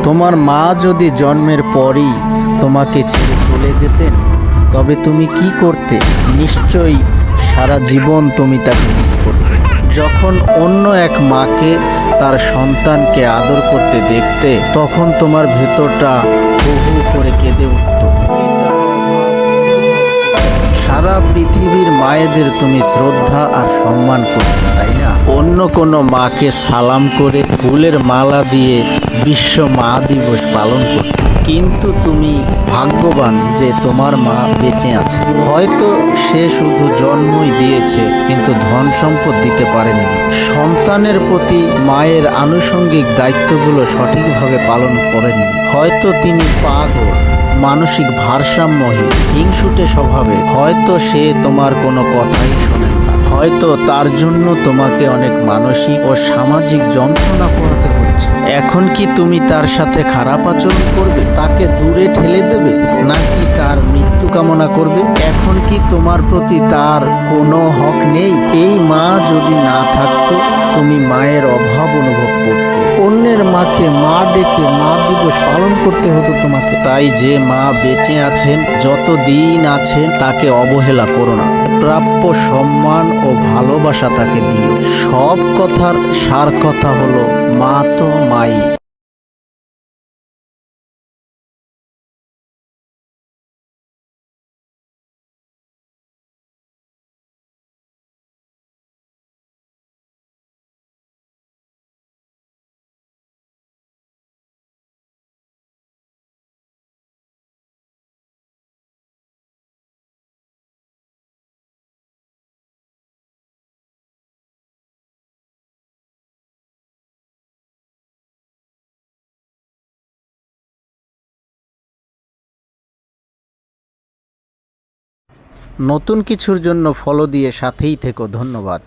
তোমার মা যদি জন্মের পরই তোমাকে ছেড়ে চলে যেতেন তবে তুমি কি করতে? নিশ্চয়ই সারা জীবন তুমি তাকে মিস করতে। যখন অন্য এক মাকে তার সন্তানকে আদর করতে দেখতে তখন তোমার ভেতরটা হু করে কেঁদে উঠত। সারা পৃথিবীর মায়েদের তুমি শ্রদ্ধা আর সম্মান করতে, তাই না? অন্য কোনো মাকে সালাম করে ফুলের মালা দিয়ে বিশ্ব মা দিবস পালন করতে। কিন্তু তুমি ভাগ্যবান যে তোমার মা বেঁচে আছে। হয়তো সে শুধু জন্মই দিয়েছে কিন্তু ধন সম্পদ দিতে পারেনি। সন্তানের প্রতি মায়ের আনুষঙ্গিক দায়িত্বগুলো সঠিকভাবে পালন করেননি। হয়তো তিনি পাগল, মানসিক ভারসাম্যহীন, হিংসুটে স্বভাবে। হয়তো সে তোমার কোনো কথাই শোনেন না। হয়তো তার জন্য তোমাকে অনেক মানসিক ও সামাজিক যন্ত্রণা পোহাতে হচ্ছে। এখন কি তুমি তার সাথে খারাপ আচরণ করবে, তাকে দূরে ঠেলে দেবে, নাকি তার মৃত্যু কামনা করবে? এখন কি তোমার প্রতি তার কোনো হক নেই? এই মা যদি না থাকতো তুমি মায়ের অভাব অনুভব করতে। অন্যের মাকে মা ডেকে মা দিবস পালন করতে হতো তোমাকে। তাই যে মা বেঁচে আছেন, যতদিন আছেন, তাকে অবহেলা করো না। প্রাপ্য সম্মান ও ভালোবাসা তাকে দিও। সব কথার সার কথা হলো মা তো মাই। নতুন কিছুর জন্য ফলো দিয়ে সাথেই থেকো। ধন্যবাদ।